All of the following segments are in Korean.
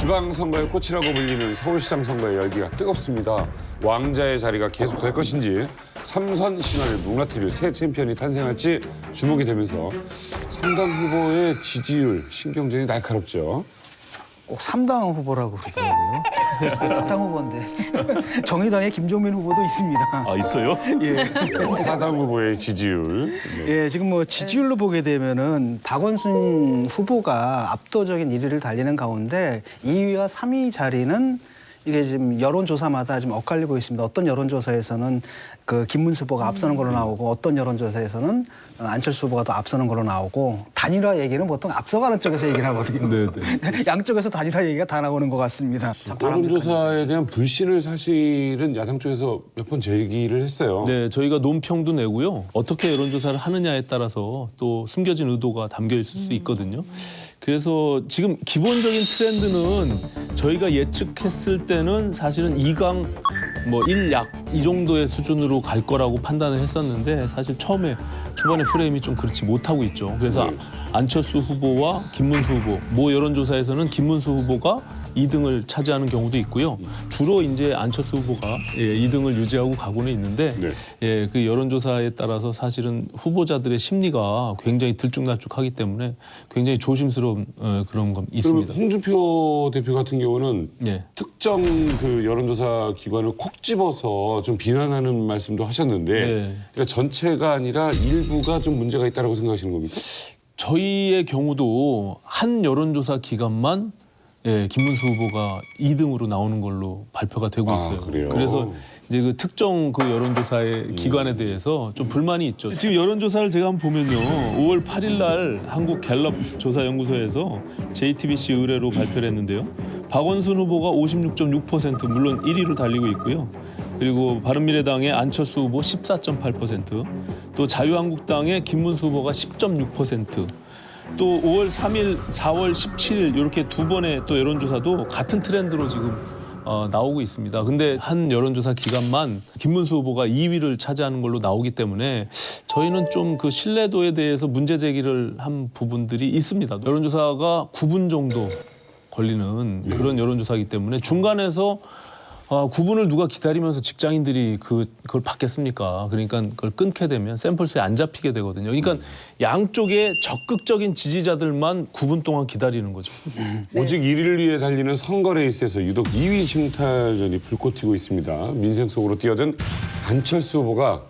지방선거의 꽃이라고 불리는 서울시장 선거의 열기가 뜨겁습니다. 왕자의 자리가 계속될 것인지 삼선 신화를 무너뜨릴 새 챔피언이 탄생할지 주목이 되면서 3당 후보의 지지율, 신경전이 날카롭죠. 꼭 3당 후보라고 그러더라고요. 4당 후보인데 정의당의 김종민 후보도 있습니다. 아, 있어요? 예. 4당 후보의 지지율. 네. 예, 지금 뭐 지지율로 보게 되면은 박원순 후보가 압도적인 1위를 달리는 가운데 2위와 3위 자리는 이게 지금 여론조사마다 지금 엇갈리고 있습니다. 어떤 여론조사에서는 그 김문수 후보가 앞서는 걸로 나오고 어떤 여론조사에서는 안철수 후보가 더 앞서는 걸로 나오고 단일화 얘기는 보통 앞서가는 쪽에서 얘기를 하거든요. 네네. 양쪽에서 단일화 얘기가 다 나오는 것 같습니다. 참 바람직한 여론조사에 대한 불신을 사실은 야당 쪽에서 몇 번 제기를 했어요. 네, 저희가 논평도 내고요. 어떻게 여론조사를 하느냐에 따라서 또 숨겨진 의도가 담겨 있을 수 있거든요. 그래서 지금 기본적인 트렌드는 저희가 예측했을 때는 사실은 2강 뭐 1약 이 정도의 수준으로 갈 거라고 판단을 했었는데 사실 초반에 프레임이 좀 그렇지 못하고 있죠. 그래서 안철수 후보와 김문수 후보, 모 여론조사에서는 김문수 후보가 2등을 차지하는 경우도 있고요. 주로 이제 안철수 후보가 2등을 유지하고 가고는 있는데 네. 그 여론조사에 따라서 사실은 후보자들의 심리가 굉장히 들쭉날쭉하기 때문에 굉장히 조심스러운 그런 건 있습니다. 그럼 홍준표 대표 같은 경우는 네. 특정 그 여론조사 기관을 콕 집어서 좀 비난하는 말씀도 하셨는데 네. 그러니까 전체가 아니라 일부가 좀 문제가 있다고 생각하시는 겁니까? 저희의 경우도 한 여론조사 기관만 김문수 후보가 2등으로 나오는 걸로 발표가 되고 있어요. 그래요? 그래서 이제 그 특정 그 여론조사의 기관에 대해서 좀 불만이 있죠. 지금 여론조사를 제가 한번 보면요. 5월 8일 날 한국 갤럽 조사연구소에서 JTBC 의뢰로 발표를 했는데요. 박원순 후보가 56.6% 물론 1위를 달리고 있고요. 그리고 바른미래당의 안철수 후보 14.8%, 또 자유한국당의 김문수 후보가 10.6%, 또 5월 3일, 4월 17일 이렇게 두 번의 또 여론조사도 같은 트렌드로 지금 나오고 있습니다. 근데 한 여론조사 기관만 김문수 후보가 2위를 차지하는 걸로 나오기 때문에 저희는 좀 그 신뢰도에 대해서 문제 제기를 한 부분들이 있습니다. 여론조사가 9분 정도 걸리는 그런 여론조사이기 때문에 중간에서 9분을 누가 기다리면서 직장인들이 그걸 받겠습니까? 그러니까 그걸 끊게 되면 샘플수에 안 잡히게 되거든요. 그러니까 양쪽의 적극적인 지지자들만 9분 동안 기다리는 거죠. 오직 1위를 위해 달리는 선거 레이스에서 유독 2위 징탈전이 불꽃 튀고 있습니다. 민생 속으로 뛰어든 안철수 후보가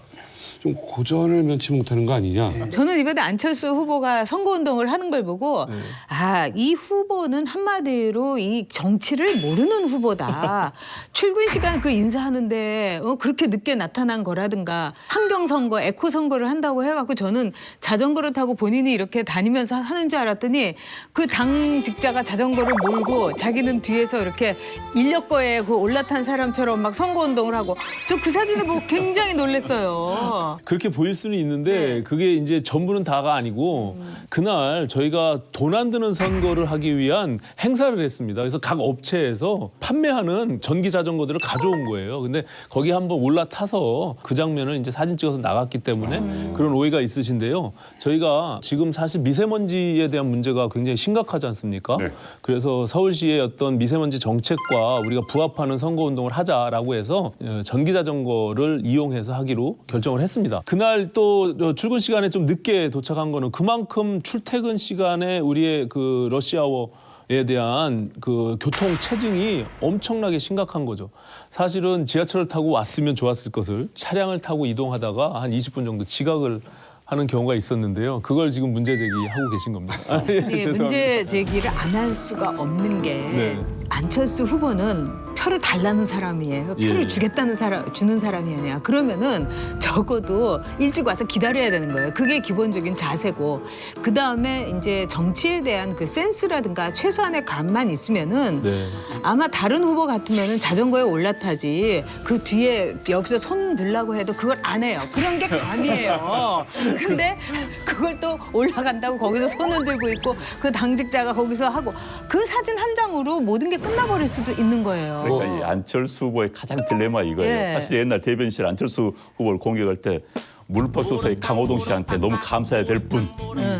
좀 고전을 면치 못하는 거 아니냐. 저는 이번에 안철수 후보가 선거운동을 하는 걸 보고 이 후보는 한마디로 이 정치를 모르는 후보다. 출근 시간 그 인사하는데 그렇게 늦게 나타난 거라든가 환경선거, 에코선거를 한다고 해갖고 저는 자전거를 타고 본인이 이렇게 다니면서 하는 줄 알았더니 그 당직자가 자전거를 몰고 자기는 뒤에서 이렇게 인력거에 그 올라탄 사람처럼 막 선거운동을 하고 저 그 사진을 보고 굉장히 놀랐어요. 그렇게 보일 수는 있는데 그게 이제 전부는 다가 아니고 그날 저희가 돈 안 드는 선거를 하기 위한 행사를 했습니다. 그래서 각 업체에서 판매하는 전기 자전거들을 가져온 거예요. 근데 거기 한번 올라타서 그 장면을 이제 사진 찍어서 나갔기 때문에 그런 오해가 있으신데요. 저희가 지금 사실 미세먼지에 대한 문제가 굉장히 심각하지 않습니까? 네. 그래서 서울시의 어떤 미세먼지 정책과 우리가 부합하는 선거운동을 하자라고 해서 전기 자전거를 이용해서 하기로 결정을 했습니다. 그날 또 출근 시간에 좀 늦게 도착한 거는 그만큼 출퇴근 시간에 우리의 그 러시아워에 대한 그 교통 체증이 엄청나게 심각한 거죠. 사실은 지하철을 타고 왔으면 좋았을 것을 차량을 타고 이동하다가 한 20분 정도 지각을 하는 경우가 있었는데요. 그걸 지금 문제 제기하고 계신 겁니다. 죄송합니다. 문제 제기를 안 할 수가 없는 게 네. 안철수 후보는 표를 달라는 사람이에요. 표를 예. 주는 사람이 아니야. 그러면은 적어도 일찍 와서 기다려야 되는 거예요. 그게 기본적인 자세고 그 다음에 이제 정치에 대한 그 센스라든가 최소한의 감만 있으면은 네. 아마 다른 후보 같으면은 자전거에 올라타지 그 뒤에 여기서 손 들라고 해도 그걸 안 해요. 그런 게 감이에요. 근데 그걸 또 올라간다고 거기서 손을 들고 있고 그 당직자가 거기서 하고 그 사진 한 장으로 모든 게 끝나버릴 수도 있는 거예요. 그러니까 이 안철수 후보의 가장 딜레마 이거예요. 예. 사실 옛날 대변실 안철수 후보를 공격할 때 물포토서의 강호동 씨한테 너무 감사해야 될 분.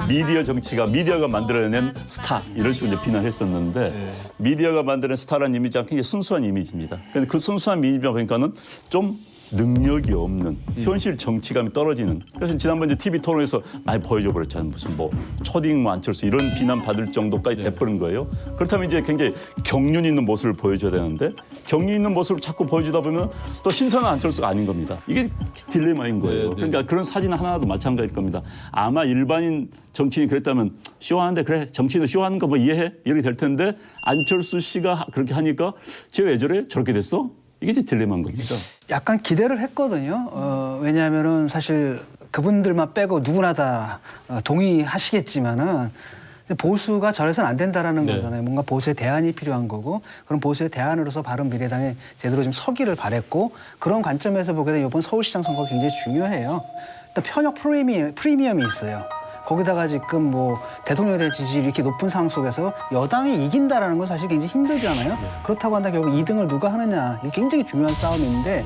미디어 정치가 미디어가 만들어낸 스타 이런 식으로 이제 비난했었는데 미디어가 만드는 스타라는 이미지가 굉장히 순수한 이미지입니다. 근데 그 순수한 이미지만 보니까는 좀 능력이 없는 현실 정치감이 떨어지는. 그래서 지난번 이제 TV 토론에서 많이 보여줘 버렸잖아요. 무슨 뭐 초딩 뭐 안철수 이런 비난 받을 정도까지 돼버린 거예요. 그렇다면 이제 굉장히 경륜 있는 모습을 보여줘야 되는데 경륜 있는 모습을 자꾸 보여주다 보면 또 신선한 안철수가 아닌 겁니다. 이게 딜레마인 거예요. 그러니까 그런 사진 하나도 마찬가지일 겁니다. 아마 일반인 정치인이 그랬다면 쇼하는데 그래 정치인은 쇼하는 거 뭐 이해해? 이렇게 될 텐데 안철수 씨가 그렇게 하니까 쟤 왜 저래? 저렇게 됐어? 이게 이제 딜레마인 겁니다. 약간 기대를 했거든요. 왜냐하면은 사실 그분들만 빼고 누구나 다 동의하시겠지만은 보수가 저래서는 안 된다라는 거잖아요. 뭔가 보수의 대안이 필요한 거고 그런 보수의 대안으로서 바른미래당에 제대로 좀 서기를 바랬고 그런 관점에서 보게 되면 이번 서울시장 선거가 굉장히 중요해요. 일단 편협 프리미엄이 있어요. 거기다가 지금 뭐 대통령에 대한 지지율이 이렇게 높은 상황 속에서 여당이 이긴다라는 건 사실 굉장히 힘들잖아요. 그렇다고 한다 결국 2등을 누가 하느냐 이게 굉장히 중요한 싸움인데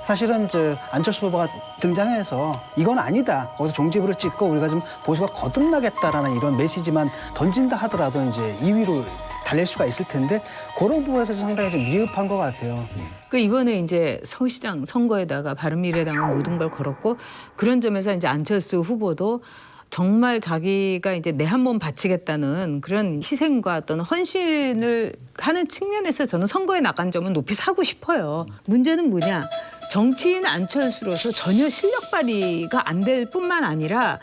사실은 안철수 후보가 등장해서 이건 아니다. 거기서 종지부를 찍고 우리가 좀 보수가 거듭나겠다라는 이런 메시지만 던진다 하더라도 이제 2위로 달릴 수가 있을 텐데 그런 부분에서 상당히 좀 미흡한 것 같아요. 그 이번에 이제 서울시장 선거에다가 바른미래당은 모든 걸 걸었고 그런 점에서 이제 안철수 후보도 정말 자기가 이제 내 한 몸 바치겠다는 그런 희생과 어떤 헌신을 하는 측면에서 저는 선거에 나간 점은 높이 사고 싶어요. 문제는 뭐냐? 정치인 안철수로서 전혀 실력 발휘가 안 될 뿐만 아니라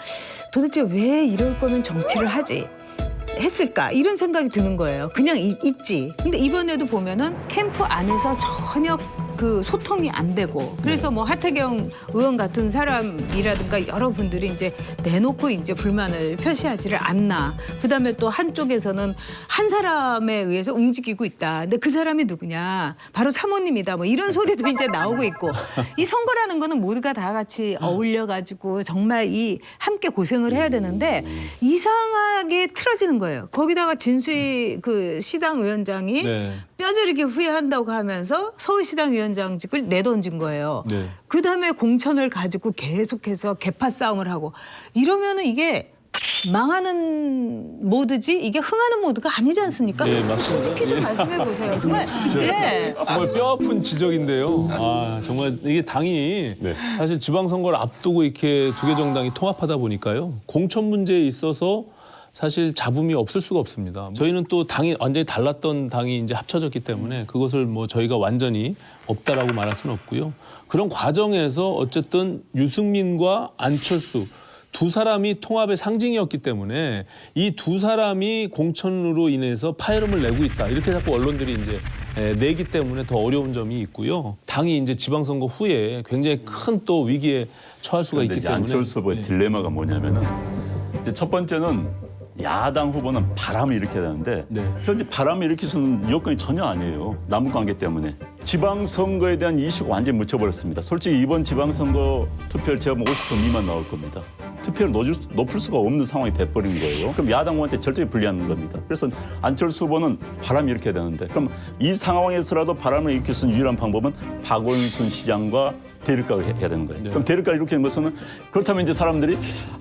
도대체 왜 이럴 거면 정치를 하지? 했을까? 이런 생각이 드는 거예요. 그냥 있지. 근데 이번에도 보면은 캠프 안에서 전혀 그 소통이 안 되고 그래서 뭐 하태경 의원 같은 사람이라든가 여러분들이 이제 내놓고 이제 불만을 표시하지를 않나. 그다음에 또 한쪽에서는 한 사람에 의해서 움직이고 있다. 근데 그 사람이 누구냐? 바로 사모님이다. 뭐 이런 소리도 이제 나오고 있고 이 선거라는 거는 모두가 다 같이 어울려 가지고 정말 이 함께 고생을 해야 되는데 이상하게 틀어지는 거예요. 거기다가 진수희 그 시당 위원장이 뼈저리게 후회한다고 하면서 서울시당 위원장직을 내던진 거예요. 그다음에 공천을 가지고 계속해서 개파 싸움을 하고 이러면은 이게 망하는 모드지 이게 흥하는 모드가 아니지 않습니까? 네, 맞습니다. 솔직히 좀 말씀해 보세요. 정말 네. 정말 뼈아픈 지적인데요. 아, 정말 이게 당이 사실 지방선거를 앞두고 이렇게 두 개 정당이 통합하다 보니까요. 공천 문제에 있어서 사실 잡음이 없을 수가 없습니다. 저희는 또 당이 완전히 달랐던 당이 이제 합쳐졌기 때문에 그것을 뭐 저희가 완전히 없다라고 말할 수는 없고요. 그런 과정에서 어쨌든 유승민과 안철수 두 사람이 통합의 상징이었기 때문에 이 두 사람이 공천으로 인해서 파열음을 내고 있다. 이렇게 자꾸 언론들이 이제 내기 때문에 더 어려운 점이 있고요. 당이 이제 지방선거 후에 굉장히 큰 또 위기에 처할 수가 있기 때문에. 안철수 후보의 딜레마가 뭐냐면은 이제 첫 번째는 야당 후보는 바람을 일으켜야 되는데 현재 바람을 일으킬 수 있는 여건이 전혀 아니에요. 남북관계 때문에. 지방선거에 대한 이슈가 완전히 묻혀버렸습니다. 솔직히 이번 지방선거 투표율 제가 50% 미만 나올 겁니다. 투표를 높일 수가 없는 상황이 돼버린 거예요. 그럼 야당 후보한테 절대 불리한 겁니다. 그래서 안철수 후보는 바람을 일으켜야 되는데 그럼 이 상황에서라도 바람을 일으킬 수 있는 유일한 방법은 박원순 시장과 대립각을 해야 되는 거예요. 그럼 대립각을 일으키는 것은 그렇다면 이제 사람들이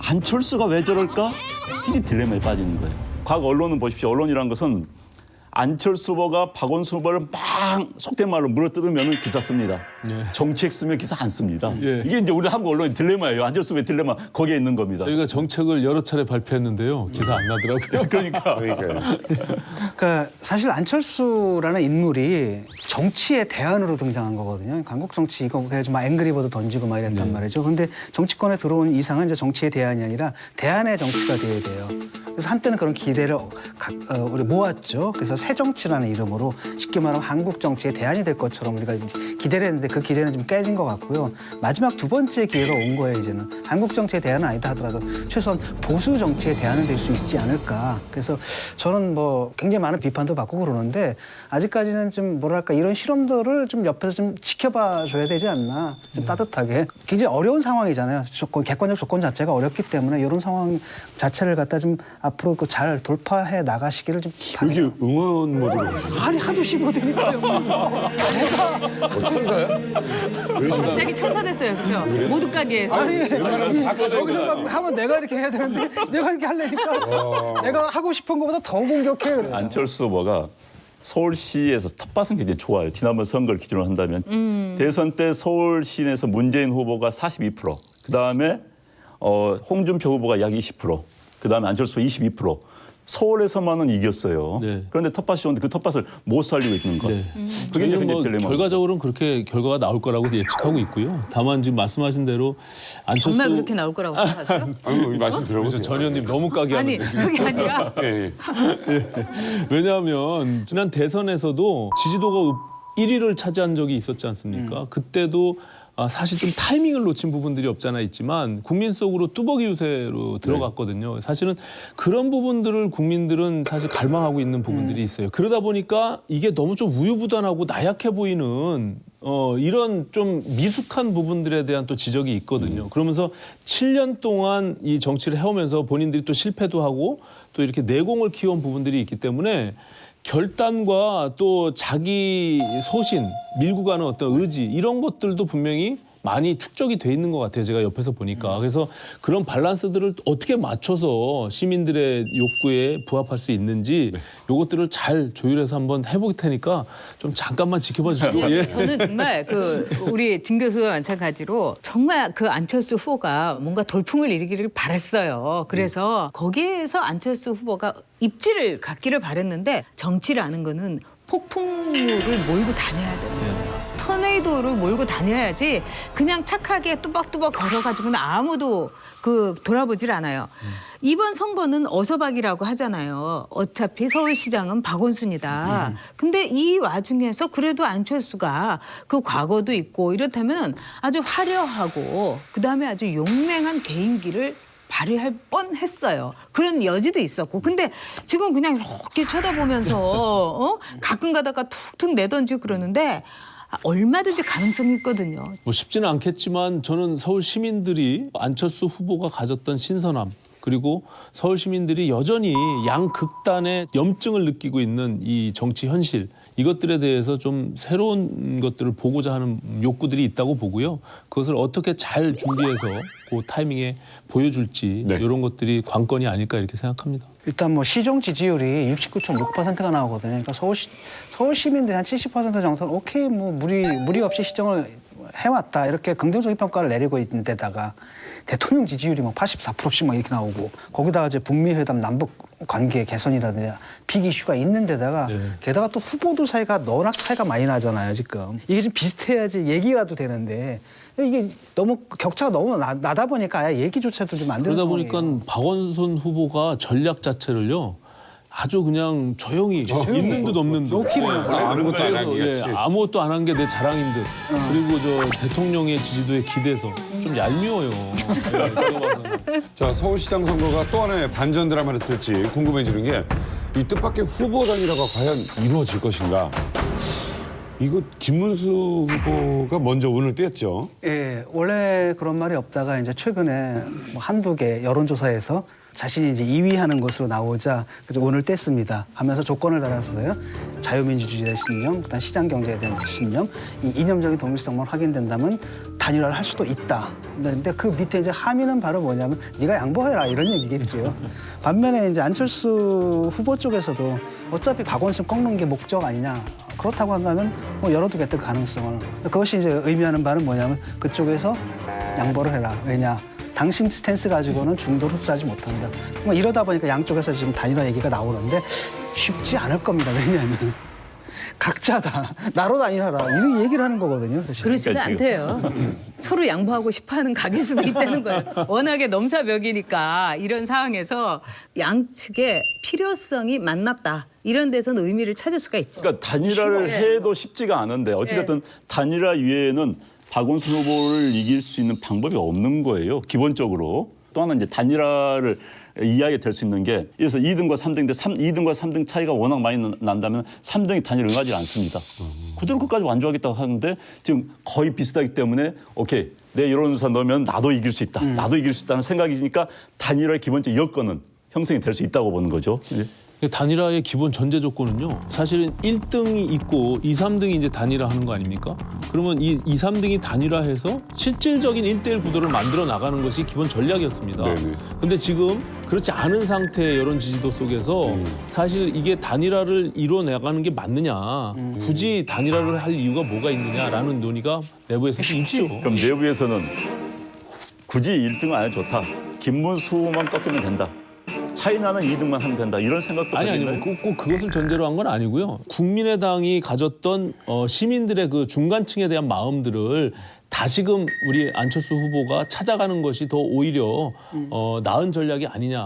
안철수가 왜 저럴까? 이게 딜레마에 빠지는 거예요. 과거 언론은 보십시오. 언론이라는 것은 안철수 후보가 박원순 후보를 막 속된 말로 물어뜯으면 기사 씁니다. 정책 쓰면 기사 안 씁니다. 이게 이제 우리 한국 언론의 딜레마예요. 안철수 후보의 딜레마 거기에 있는 겁니다. 저희가 정책을 여러 차례 발표했는데요. 기사 안 나더라고요. 그러니까 사실 안철수라는 인물이 정치의 대안으로 등장한 거거든요. 한국 정치 이거 그래서 막 앵그리버드 던지고 막 이랬단 말이죠. 그런데 정치권에 들어온 이상은 이제 정치의 대안이 아니라 대안의 정치가 되어야 돼요. 그래서 한때는 그런 기대를 우리 모았죠. 그래서 새 정치라는 이름으로 쉽게 말하면 한국 정치의 대안이 될 것처럼 우리가 기대를 했는데 그 기대는 좀 깨진 것 같고요. 마지막 두 번째 기회가 온 거예요. 이제는 한국 정치의 대안은 아니다 하더라도 최소한 보수 정치의 대안은 될 수 있지 않을까. 그래서 저는 뭐 굉장히 많은 비판도 받고 그러는데 아직까지는 좀 뭐랄까 이런 실험들을 좀 옆에서 좀 지켜봐 줘야 되지 않나. 좀 따뜻하게. 굉장히 어려운 상황이잖아요. 객관적 조건 자체가 어렵기 때문에 이런 상황 자체를 갖다 좀 앞으로 잘 돌파해 나가시기를 좀 여기 바라요. 어떤 모드로 가시죠? 말이 하도 씹어대니까요. 천사야? 왜 지금? 갑자기 천사 됐어요, 그죠? 모두 가게에서. 아니 저기서 막 하면 내가 이렇게 해야 되는데 내가 이렇게 하려니까 내가 하고 싶은 것보다 더 공격해. 그래. 안철수 후보가 서울시에서 텃밭은 굉장히 좋아요. 지난번 선거를 기준으로 한다면 대선 때 서울 시내에서 문재인 후보가 42%, 그다음에 홍준표 후보가 약 20%, 그다음에 안철수 22%. 서울에서만은 이겼어요. 네. 그런데 텃밭이 좋은데 그 텃밭을 못 살리고 있는 것. 네. 그게 이제 저희는 뭐 딜레마입니다. 결과적으로는 그렇게 결과가 나올 거라고 예측하고 있고요. 다만 지금 말씀하신 대로 안철수 정말 그렇게 나올 거라고 생각하세요? 아유, 말씀 들어보세요. 전 의원님 너무 까게 아니, 하는데. 그게 아니라 예, 예. 왜냐하면 지난 대선에서도 지지도가 1위를 차지한 적이 있었지 않습니까? 그때도 사실 좀 타이밍을 놓친 부분들이 없잖아 있지만 국민 속으로 뚜벅이 유세로 들어갔거든요. 사실은 그런 부분들을 국민들은 사실 갈망하고 있는 부분들이 있어요. 그러다 보니까 이게 너무 좀 우유부단하고 나약해 보이는 이런 좀 미숙한 부분들에 대한 또 지적이 있거든요. 그러면서 7년 동안 이 정치를 해오면서 본인들이 또 실패도 하고 또 이렇게 내공을 키워온 부분들이 있기 때문에 결단과 또 자기 소신, 밀고 가는 어떤 의지 이런 것들도 분명히 많이 축적이 돼 있는 것 같아요. 제가 옆에서 보니까. 그래서 그런 밸런스들을 어떻게 맞춰서 시민들의 욕구에 부합할 수 있는지 요것들을 잘 조율해서 한번 해볼 테니까 좀 잠깐만 지켜봐 주시고. 예. 저는 정말 우리 진 교수와 마찬가지로 정말 그 안철수 후보가 뭔가 돌풍을 일으키기를 바랬어요. 그래서 거기에서 안철수 후보가 입지를 갖기를 바랬는데 정치라는 거는 폭풍우를 몰고 다녀야 돼요. 터네이도를 몰고 다녀야지 그냥 착하게 뚜벅뚜벅 걸어가지고는 아무도 돌아보질 않아요. 이번 선거는 어서박이라고 하잖아요. 어차피 서울시장은 박원순이다. 근데 이 와중에서 그래도 안철수가 그 과거도 있고 이렇다면 아주 화려하고 그다음에 아주 용맹한 개인기를 발휘할 뻔했어요. 그런 여지도 있었고. 근데 지금 그냥 이렇게 쳐다보면서 가끔 가다가 툭툭 내던지고 그러는데 얼마든지 가능성이 있거든요. 뭐 쉽지는 않겠지만 저는 서울 시민들이 안철수 후보가 가졌던 신선함 그리고 서울 시민들이 여전히 양극단의 염증을 느끼고 있는 이 정치 현실 이것들에 대해서 좀 새로운 것들을 보고자 하는 욕구들이 있다고 보고요. 그것을 어떻게 잘 준비해서 그 타이밍에 보여줄지 네. 이런 것들이 관건이 아닐까 이렇게 생각합니다. 일단 뭐 시정 지지율이 69.6%가 나오거든요. 그러니까 서울 시민들이 한 70% 정도는 오케이 뭐 무리 없이 시정을 해왔다 이렇게 긍정적인 평가를 내리고 있는 데다가 대통령 지지율이 막 84%씩 막 이렇게 나오고 거기다가 이제 북미 회담 남북 관계 개선이라든지 빅 이슈가 있는 데다가 게다가 또 후보들 사이가 워낙 차이가 많이 나잖아요 지금. 이게 좀 비슷해야지 얘기라도 되는데 이게 너무 격차가 너무 나다 보니까 아예 얘기조차도 좀 안 되는 그러다 상황이에요. 보니까 박원순 후보가 전략 자체를요. 아주 그냥 조용히 있는 듯 없는 듯. 아무것도 안 한 게 그래서, 같이. 아무것도 안 한 게 내 자랑인 듯. 그리고 저 대통령의 지지도에 기대서 좀 얄미워요. 자, 서울시장 선거가 또 하나의 반전 드라마를 틀지 궁금해지는 게 이 뜻밖의 후보 단일화가 과연 이루어질 것인가? 이거 김문수 후보가 먼저 운을 띄었죠. 예, 원래 그런 말이 없다가 이제 최근에 뭐 한두 개 여론조사에서 자신이 이제 2위 하는 것으로 나오자 그래서 운을 뗐습니다. 하면서 조건을 달았어요. 자유민주주의에 대한 신념, 그다음 시장 경제에 대한 신념, 이 이념적인 동일성만 확인된다면 단일화를 할 수도 있다. 근데 그 밑에 이제 함의는 바로 뭐냐면 네가 양보해라 이런 얘기겠죠. 반면에 이제 안철수 후보 쪽에서도 어차피 박원순 꺾는 게 목적 아니냐. 그렇다고 한다면 뭐 열어두겠다 가능성을. 그것이 이제 의미하는 바는 뭐냐면 그쪽에서 양보를 해라. 왜냐? 당신 스탠스 가지고는 중도를 흡수하지 못한다. 뭐 이러다 보니까 양쪽에서 지금 단일화 얘기가 나오는데 쉽지 않을 겁니다. 왜냐하면 각자다. 나로 단일화라. 이런 얘기를 하는 거거든요. 사실. 그렇지는 그러니까 않대요. 서로 양보하고 싶어하는 각일 수도 있다는 거예요. 워낙에 넘사벽이니까 이런 상황에서 양측의 필요성이 만났다. 이런 데서는 의미를 찾을 수가 있죠. 그러니까 단일화를 해도 쉽지가 않은데 어찌됐든 단일화 위에는 박원순 후보를 이길 수 있는 방법이 없는 거예요. 기본적으로. 또 하나 이제 단일화를 이해하게 될 수 있는 게 그래서 2등과 3등인데 2등과 3등 차이가 워낙 많이 난다면 3등이 단일 응하지 않습니다. 그대로 끝까지 완주하겠다고 하는데 지금 거의 비슷하기 때문에 오케이 내 여론조사 넣으면 나도 이길 수 있다. 나도 이길 수 있다는 생각이니까 단일화의 기본적 여건은 형성이 될 수 있다고 보는 거죠. 예. 단일화의 기본 전제 조건은요. 사실은 1등이 있고 2, 3등이 이제 단일화하는 거 아닙니까? 그러면 이 2, 3등이 단일화해서 실질적인 1대1 구도를 만들어 나가는 것이 기본 전략이었습니다. 네네. 근데 지금 그렇지 않은 상태의 여론 지지도 속에서 사실 이게 단일화를 이뤄나가는 게 맞느냐. 굳이 단일화를 할 이유가 뭐가 있느냐라는 논의가 내부에서도 있죠. 그럼 내부에서는 굳이 1등은 안 해도 좋다. 김문수 후보만 꺾이면 된다. 차이 나는 2등만 하면 된다. 이런 생각도 아니 가지고 있나요? 꼭 그것을 전제로 한 건 아니고요. 국민의당이 가졌던 시민들의 그 중간층에 대한 마음들을 다시금 우리 안철수 후보가 찾아가는 것이 더 오히려 나은 전략이 아니냐.